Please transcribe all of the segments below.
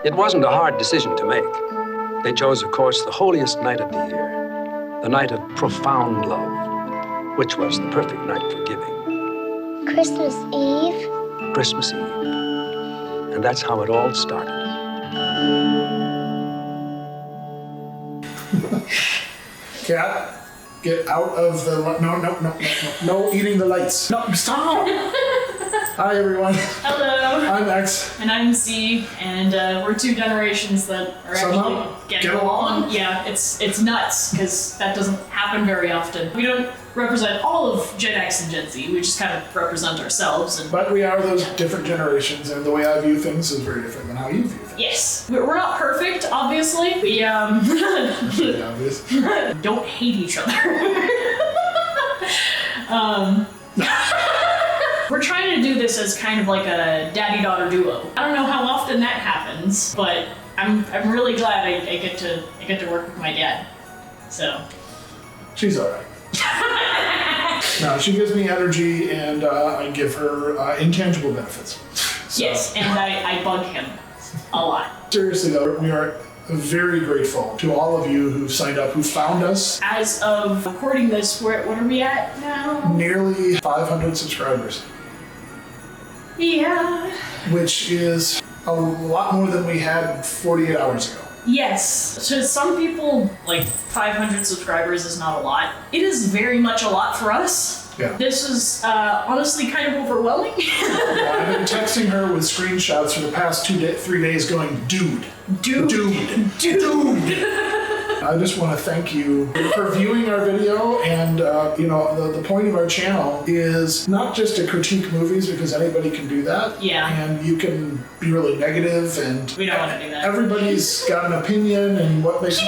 It wasn't a hard decision to make. They chose, of course, the holiest night of the year, the night of profound love, which was the perfect night for giving. Christmas Eve? Christmas Eve. And that's how it all started. Cat, get out of the... No eating the lights. No, stop! Hi, everyone. Hello. I'm X. And I'm Z, and we're two generations that are actually getting along. Yeah, it's nuts, because that doesn't happen very often. We don't represent all of Gen X and Gen Z, we just kind of represent ourselves. But we are those different generations, and the way I view things is very different than how you view things. Yes. We're not perfect, obviously. We, Pretty obvious. don't hate each other. We're trying to do this as kind of like a daddy-daughter duo. I don't know how often that happens, but I'm really glad I get to work with my dad. So She's all right. No, she gives me energy, and I give her intangible benefits. So. Yes, and I bug him a lot. Seriously though, we are very grateful to all of you who've signed up, who found us. As of recording this, what are we at now? Nearly 500 subscribers. Yeah. Which is a lot more than we had 48 hours ago. Yes. To some people, like 500 subscribers is not a lot. It is very much a lot for us. Yeah. This is honestly kind of overwhelming. Yeah, I've been texting her with screenshots for the past 3 days going, dude. I just want to thank you for viewing our video, and the point of our channel is not just to critique movies, because anybody can do that. Yeah. And you can be really negative, and We don't want to do that. everybody's got an opinion, and what makes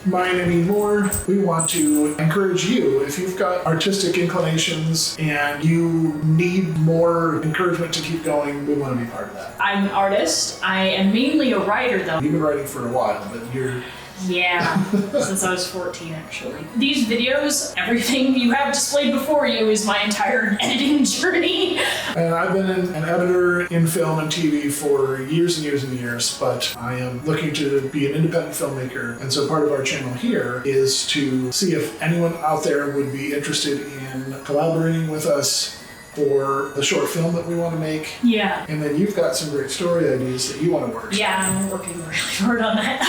mine anymore. We want to encourage you, if you've got artistic inclinations and you need more encouragement to keep going, we want to be part of that. I'm an artist. I am mainly a writer, though. You've been writing for a while, but you're... Yeah, since I was 14, actually. These videos, everything you have displayed before you is my entire editing journey. And I've been an editor in film and TV for years and years and years, but I am looking to be an independent filmmaker. And so part of our channel here is to see if anyone out there would be interested in collaborating with us for the short film that we want to make. Yeah. And then you've got some great story ideas that you want to work. Yeah, I'm working really hard on that.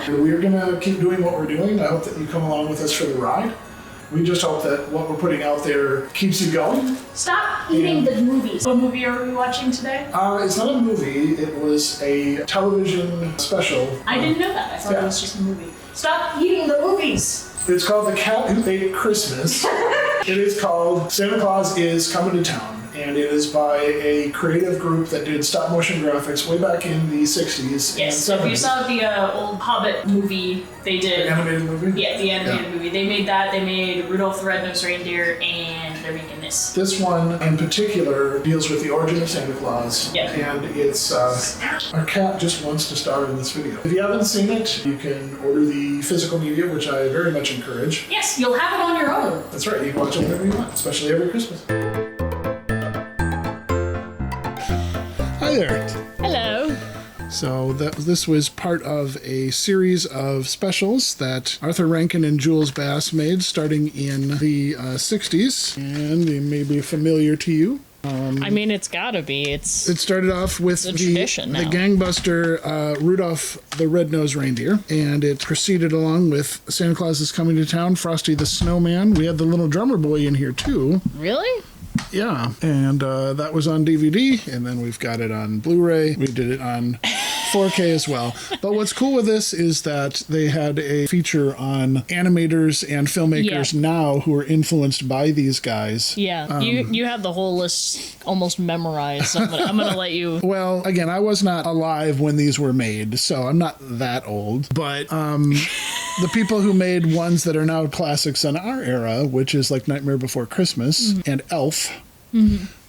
So we're going to keep doing what we're doing. I hope that you come along with us for the ride. We just hope that what we're putting out there keeps you going. Stop eating the movies. What movie are we watching today? It's not a movie. It was a television special. I didn't know that. I thought it was just a movie. Stop eating the movies. It's called The Cat Who Ate Christmas. It is called Santa Claus Is Coming to Town. And it is by a creative group that did stop motion graphics way back in the 60s Yes, and 70s. if you saw the old Hobbit movie, they did. The animated movie? Yeah, the animated movie. They made that. They made Rudolph the Red-Nosed Reindeer, and they're making this. This one in particular deals with the origin of Santa Claus. Yeah. And it's our cat just wants to star in this video. If you haven't seen it, you can order the physical media, which I very much encourage. Yes, you'll have it on your own. That's right, you can watch it whenever you want, especially every Christmas. Hi there. Hello. So this was part of a series of specials that Arthur Rankin and Jules Bass made starting in the 60s, and they may be familiar to you. I mean, it's gotta be. It started off with the tradition now. gangbuster Rudolph the Red-Nosed Reindeer, and it proceeded along with Santa Claus Is Coming to Town, Frosty the Snowman. We had the little drummer boy in here too. Really? Yeah, and that was on DVD, and then we've got it on Blu-ray. We did it on 4K as well. But what's cool with this is that they had a feature on animators and filmmakers now who are influenced by these guys. Yeah, you have the whole list almost memorized. I'm gonna let you. Well, again, I was not alive when these were made, so I'm not that old. But the people who made ones that are now classics in our era, which is like Nightmare Before Christmas and Elf,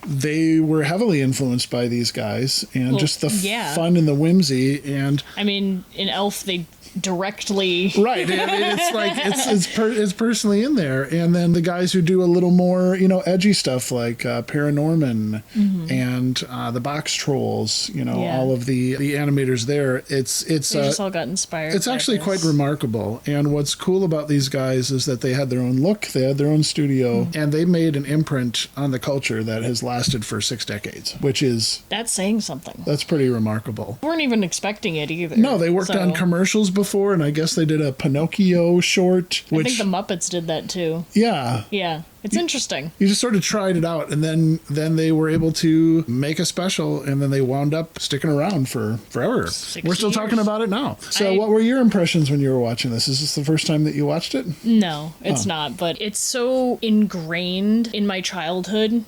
they were heavily influenced by these guys and just the fun and the whimsy. And I mean, in Elf, they directly right. I mean, it's like it's personally in there. And then the guys who do a little more, edgy stuff like Paranorman and the Box Trolls. All of the animators there. It's they just all got inspired. It's actually quite remarkable. And what's cool about these guys is that they had their own look, they had their own studio, and they made an imprint on the culture that has lasted for 6 decades, which is that's saying something. That's pretty remarkable. We weren't even expecting it either. No, they worked on commercials before, and I guess they did a Pinocchio short. I think the Muppets did that too. Yeah. Yeah. It's interesting. You just sort of tried it out, and then they were able to make a special, and then they wound up sticking around for forever. We're still talking about it now. So what were your impressions when you were watching this? Is this the first time that you watched it? No, it's not, but it's so ingrained in my childhood.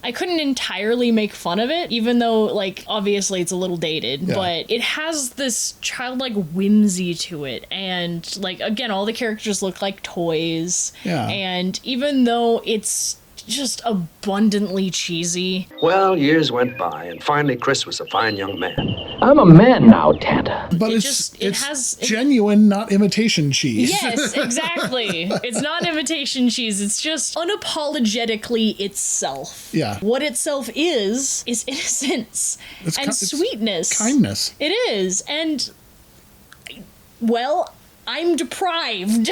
I couldn't entirely make fun of it, even though, obviously it's a little dated, but it has this childlike whimsy to it. And, again, all the characters look like toys. Yeah. And even though it's just abundantly cheesy. Well, years went by, and finally Chris was a fine young man. I'm a man now, Tanta. But it's genuine, not imitation cheese. Yes, exactly. It's not imitation cheese. It's just unapologetically itself. Yeah. What itself is innocence and sweetness. Kindness. It is. And, well, I'm deprived.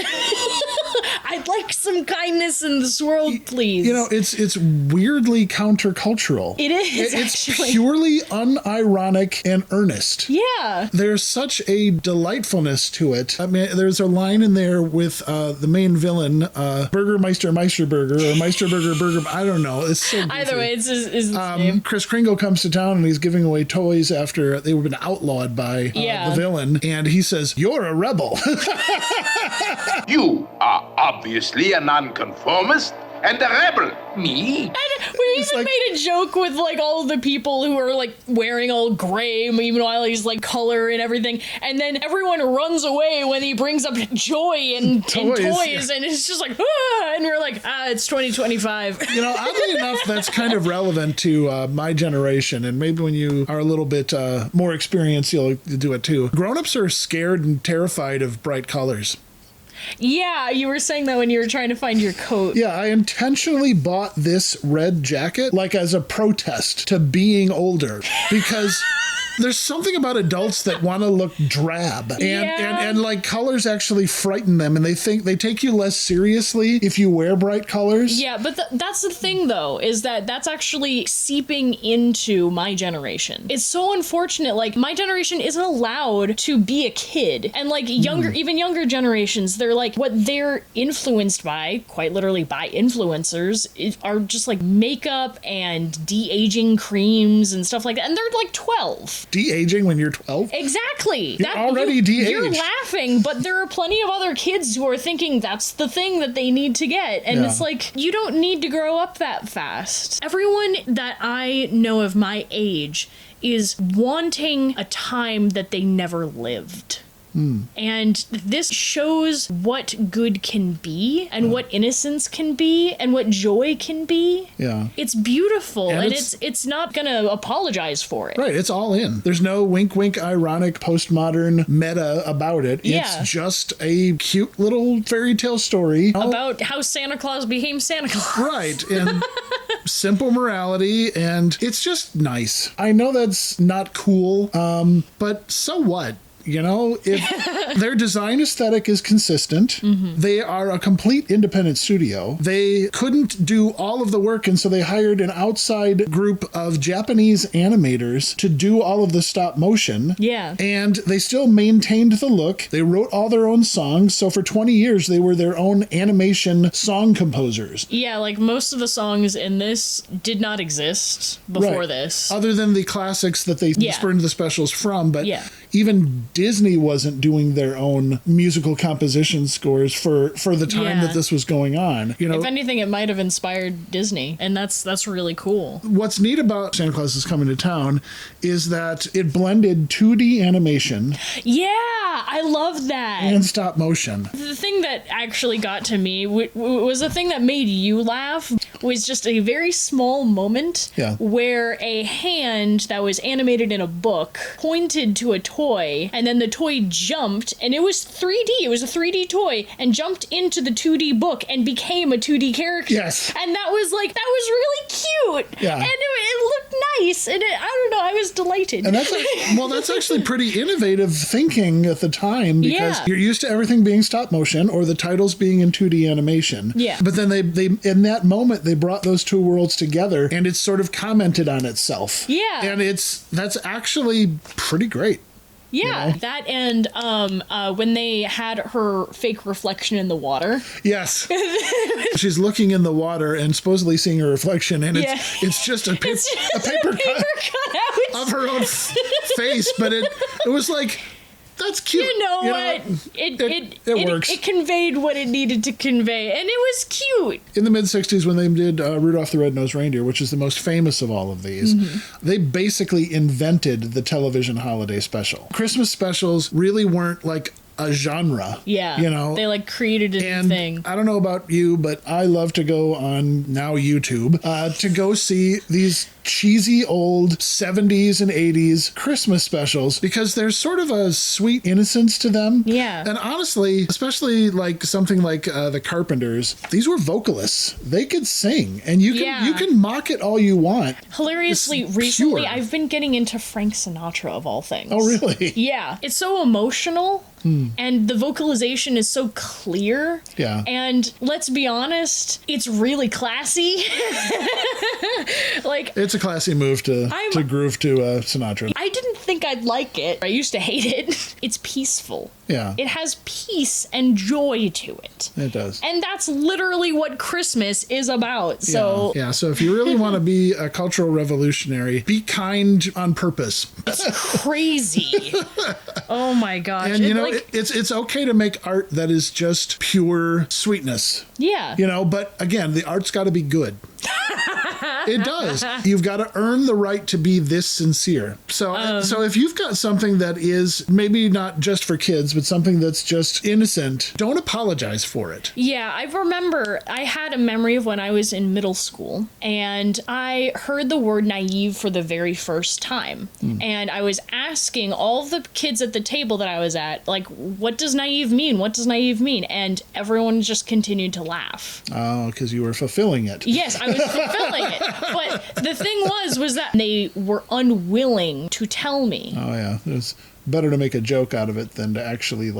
I'd like some kindness in this world, please. It's weirdly countercultural. It is. It's actually purely unironic and earnest. Yeah. There's such a delightfulness to it. I mean, there's a line in there with the main villain, Burgermeister Meisterburger or Meisterburger Burger. I don't know. It's so goofy. Either way, it's his name. Chris Kringle comes to town and he's giving away toys after they've been outlawed by the villain, and he says, "You're a rebel." You are obviously a nonconformist and a rebel. Me? And we even made a joke with all the people who are wearing all gray, even while he's color and everything, and then everyone runs away when he brings up joy and toys, and it's just and we're it's 2025. Oddly enough, that's kind of relevant to my generation, and maybe when you are a little bit more experienced, you'll do it too. Grown-ups are scared and terrified of bright colors. Yeah, you were saying that when you were trying to find your coat. Yeah, I intentionally bought this red jacket as a protest to being older, because there's something about adults that want to look drab, and colors actually frighten them, and they take you less seriously if you wear bright colors. Yeah, but that's the thing though, is that's actually seeping into my generation. It's so unfortunate. My generation isn't allowed to be a kid, and even younger generations, they're what they're influenced by, quite literally by influencers, are just makeup and de-aging creams and stuff like that, and they're 12. De-aging when you're 12? Exactly. You're already de-aged. You're laughing, but there are plenty of other kids who are thinking that's the thing that they need to get. And it's you don't need to grow up that fast. Everyone that I know of my age is wanting a time that they never lived. And this shows what good can be, and what innocence can be, and what joy can be. Yeah. It's beautiful, and it's not gonna apologize for it. Right, it's all in. There's no wink, ironic, postmodern meta about it. It's just a cute little fairy tale story. About how Santa Claus became Santa Claus. Right, and simple morality, and it's just nice. I know that's not cool, but so what? If their design aesthetic is consistent, they are a complete independent studio. They couldn't do all of the work, and so they hired an outside group of Japanese animators to do all of the stop motion. Yeah. And they still maintained the look. They wrote all their own songs, so for 20 years they were their own animation song composers. Yeah, most of the songs in this did not exist before this. Other than the classics that they spurned the specials from, but even Disney wasn't doing their own musical composition scores for the time that this was going on. You know, if anything, it might have inspired Disney, and that's really cool. What's neat about Santa Claus is Coming to Town is that it blended 2D animation. Yeah, I love that. And stop motion. The thing that actually got to me was the thing that made you laugh was just a very small moment where a hand that was animated in a book pointed to a toy, and then the toy jumped, and it was 3D. It was a 3D toy, and jumped into the 2D book and became a 2D character. Yes. And that was really cute. Yeah. And it looked nice, and I don't know, I was delighted. And that's actually pretty innovative thinking at the time, because you're used to everything being stop motion or the titles being in 2D animation. Yeah. But then they in that moment they brought those two worlds together, and it's sort of commented on itself. Yeah. And that's actually pretty great. Yeah, that and when they had her fake reflection in the water. Yes. She's looking in the water and supposedly seeing her reflection, and it's just a paper cut of her own face, but it was like, that's cute. You know what? It works. It conveyed what it needed to convey, and it was cute. In the mid-'60s, when they did Rudolph the Red-Nosed Reindeer, which is the most famous of all of these, they basically invented the television holiday special. Christmas specials really weren't like a genre. Yeah. You know? They created a new thing. I don't know about you, but I love to go on now YouTube to go see these cheesy old 70s and 80s Christmas specials, because there's sort of a sweet innocence to them. Yeah. And honestly, especially something like the Carpenters, these were vocalists. They could sing, and you can mock it all you want. Hilariously, recently I've been getting into Frank Sinatra of all things. Oh, really? Yeah. It's so emotional. And the vocalization is so clear. Yeah. And let's be honest, it's really classy. It's a classy move to groove to Sinatra. I didn't think I'd like it. I used to hate it. It's peaceful. Yeah. It has peace and joy to it. It does. And that's literally what Christmas is about. So yeah. So if you really want to be a cultural revolutionary, be kind on purpose. It's crazy. Oh my gosh. And it's okay to make art that is just pure sweetness. Yeah. But again, the art's got to be good. It does. You've got to earn the right to be this sincere. So if you've got something that is maybe not just for kids, but something that's just innocent, don't apologize for it. Yeah, I remember I had a memory of when I was in middle school, and I heard the word naive for the very first time. And I was asking all of the kids at the table that I was at, what does naive mean? What does naive mean? And everyone just continued to laugh. Oh, because you were fulfilling it. Yes, I was fulfilling it. But the thing was that they were unwilling to tell me. Oh, yeah. It's better to make a joke out of it than to actually,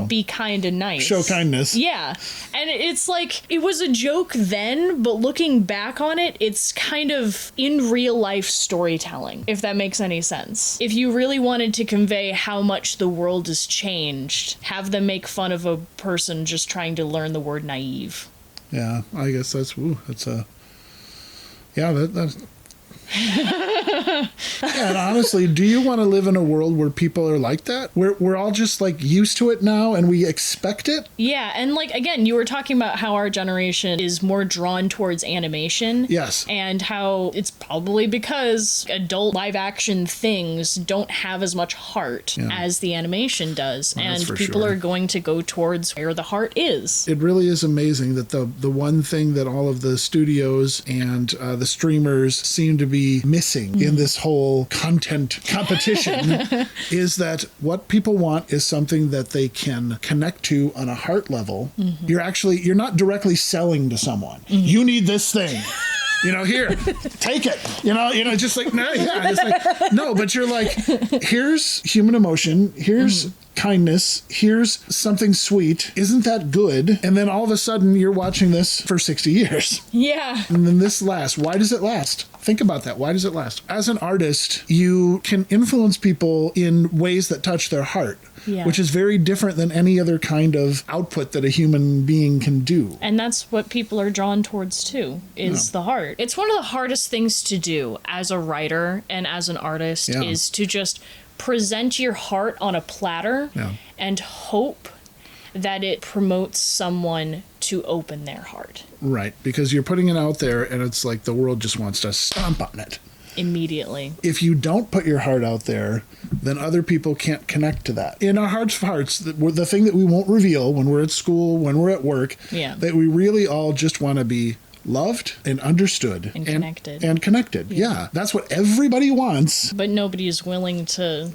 be kind and nice. Show kindness. Yeah. And it's it was a joke then, but looking back on it, it's kind of in real life storytelling, if that makes any sense. If you really wanted to convey how much the world has changed, have them make fun of a person just trying to learn the word naive. Yeah, I guess that's a... Yeah, that's... And honestly, do you want to live in a world where people are like that? We're all just used to it now and we expect it? Yeah, and again, you were talking about how our generation is more drawn towards animation. Yes. And how it's probably because adult live action things don't have as much heart as the animation does. Well, and people are going to go towards where the heart is. It really is amazing that the one thing that all of the studios and the streamers seem to be missing in this whole content competition is that what people want is something that they can connect to on a heart level. You're not directly selling to someone. You need this thing. Here, take it. Just no, yeah. It's no, but you're here's human emotion. Here's kindness. Here's something sweet. Isn't that good? And then all of a sudden you're watching this for 60 years. Yeah. And then this lasts. Why does it last? Think about that. Why does it last? As an artist, you can influence people in ways that touch their heart. Yeah. Which is very different than any other kind of output that a human being can do. And that's what people are drawn towards too, is the heart. It's one of the hardest things to do as a writer and as an artist is to just present your heart on a platter and hope that it promotes someone to open their heart. Right, because you're putting it out there and it's like the world just wants to stomp on it. Immediately. If you don't put your heart out there, then other people can't connect to that. In our hearts of hearts, the thing that we won't reveal when we're at school, when we're at work, that we really all just want to be loved and understood and connected. And connected. Yeah. That's what everybody wants. But nobody is willing to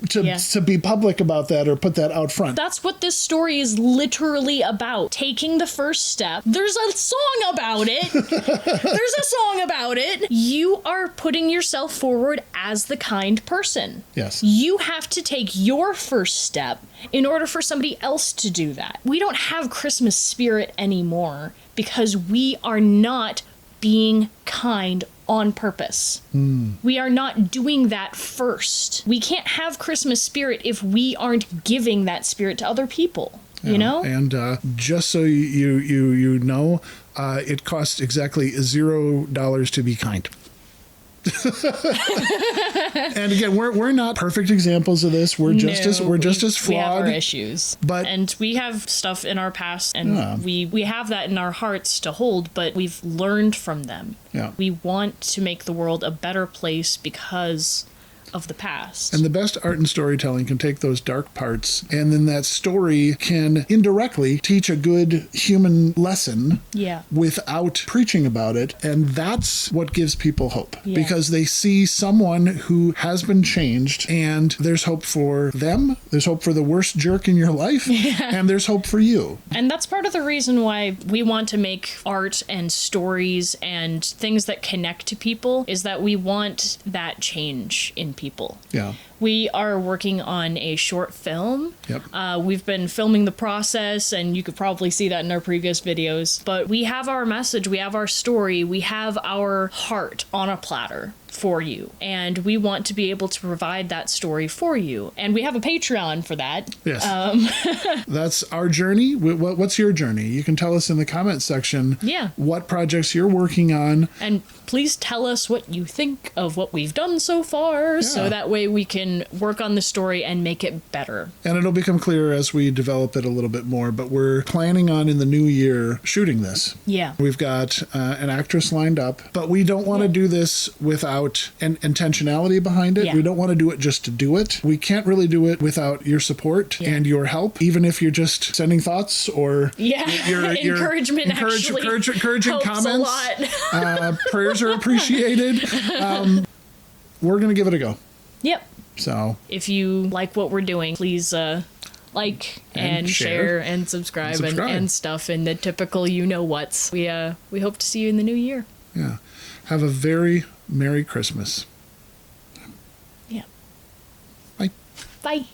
be public about that or put that out front. That's what this story is literally about. Taking the first step. There's a song about it. There's a song about it. You are putting yourself forward as the kind person. Yes. You have to take your first step in order for somebody else to do that. We don't have Christmas spirit anymore because we are not being kind on purpose. We are not doing that first. We can't have Christmas spirit if we aren't giving that spirit to other people. You know? And just so you know, it costs exactly $0 to be kind. And again, we're not perfect examples of this. We're just as flawed. We have our issues, and we have stuff in our past, and we have that in our hearts to hold. But we've learned from them. Yeah. We want to make the world a better place because of the past. And the best art and storytelling can take those dark parts, and then that story can indirectly teach a good human lesson without preaching about it. And that's what gives people hope, because they see someone who has been changed, and there's hope for them, there's hope for the worst jerk in your life, and there's hope for you. And that's part of the reason why we want to make art and stories and things that connect to people, is that we want that change in people. Yeah. We are working on a short film. Yep. We've been filming the process, and you could probably see that in our previous videos. But we have our message, we have our story, we have our heart on a platter for you. And we want to be able to provide that story for you. And we have a Patreon for that. Yes. That's our journey. What's your journey? You can tell us in the comment section what projects you're working on. And please tell us what you think of what we've done so far, so that way we can work on the story and make it better. And it'll become clearer as we develop it a little bit more, but we're planning on in the new year shooting this. Yeah. We've got an actress lined up, but we don't want to do this without an intentionality behind it. Yeah. We don't want to do it just to do it. We can't really do it without your support and your help, even if you're just sending thoughts or your encouraging comments. A lot. Prayers are appreciated. We're going to give it a go. Yep. So if you like what we're doing, please like and share and subscribe and stuff, and the typical you-know-whats. We hope to see you in the new year. Yeah. Have a very Merry Christmas. Yeah. Bye. Bye.